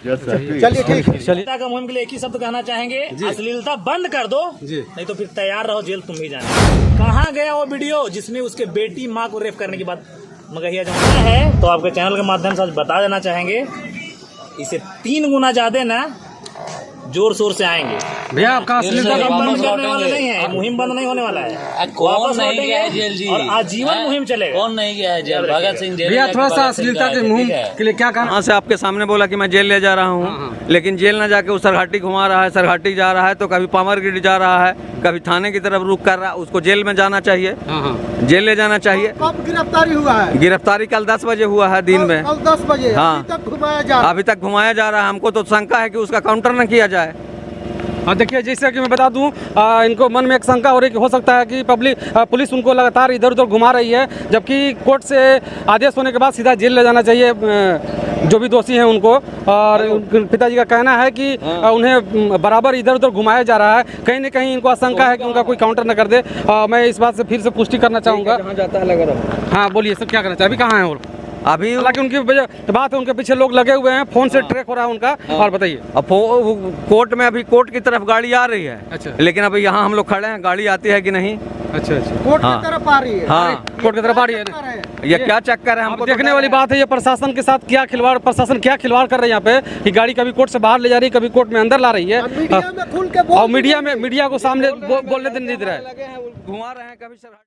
चलिए ठीक है। अश्लीलता का मुहिम के लिए एक ही शब्द कहना चाहेंगे, अश्लीलता बंद कर दो, नहीं तो फिर तैयार रहो, जेल तुम भी जाना। कहाँ गया वो वीडियो जिसमें उसके बेटी माँ को रेप करने के बाद मगहिया जमाना है? तो आपके चैनल के माध्यम से बता देना चाहेंगे, इसे 3 गुना ज्यादा ना जोर शोर से आएंगे भैया। आपका अश्लीलता का बंद करने वाला नहीं है, मुहिम बंद नहीं होने वाला है। कौन नहीं गया है जेल जी? और आजीवन मुहिम चलेगा। कौन नहीं गया है जेल? भगत सिंह जेल। भैया थोड़ा सा अश्लीलता के मुहिम के लिए क्या कहना? वहाँ से आपके सामने बोला कि मैं जेल ले जा रहा हूँ, लेकिन जेल न जाके वो सरघाटी घुमा रहा है, सरघाटी जा रहा है तो कभी पामरगिरी जा रहा है, कभी थाने की तरफ रुख कर रहा है। उसको जेल में जाना चाहिए, जेल ले जाना चाहिए। कब गिरफ्तारी हुआ है? गिरफ्तारी कल 10 बजे हुआ है दिन में। कल 10 बजे? हाँ, अभी तक घुमाया जा रहा है। हमको तो शंका है कि उसका काउंटर न किया जाए। हाँ देखिए, जैसे कि मैं बता दूं, इनको मन में एक शंका हो रही कि हो सकता है कि पुलिस उनको लगातार इधर उधर घुमा रही है, जबकि कोर्ट से आदेश होने के बाद सीधा जेल ले जाना चाहिए जो भी दोषी हैं उनको। और उनके पिताजी का कहना है कि उन्हें बराबर इधर उधर घुमाया जा रहा है। कहीं न कहीं इनको आशंका है कि उनका कोई काउंटर न कर दे। मैं इस बात से फिर से पुष्टि करना चाहूँगा। हाँ बोलिए सर, क्या करना चाहिए? अभी कहाँ है? और अभी हालांकि उनकी बात है, उनके पीछे लोग लगे हुए हैं, फोन से ट्रैक हो रहा है उनका। और बताइए, अब कोर्ट में अभी कोर्ट की तरफ गाड़ी आ रही है। अच्छा, लेकिन अभी यहाँ हम लोग खड़े हैं, गाड़ी आती है कि नहीं? अच्छा अच्छा, कोर्ट की तरफ आ रही है। हाँ, कोर्ट की तरफ आ रही है। ये क्या चक्कर है? हमको देखने वाली बात है ये प्रशासन के साथ क्या खिलवाड़, प्रशासन क्या खिलवाड़ कर रही है यहाँ पे कि गाड़ी कभी कोर्ट से बाहर ले जा रही है, कभी कोर्ट में अंदर ला रही है। मीडिया में खुल के और मीडिया को सामने बोलने नहीं दे रहा है। घुमा रहे हैं कभी सर।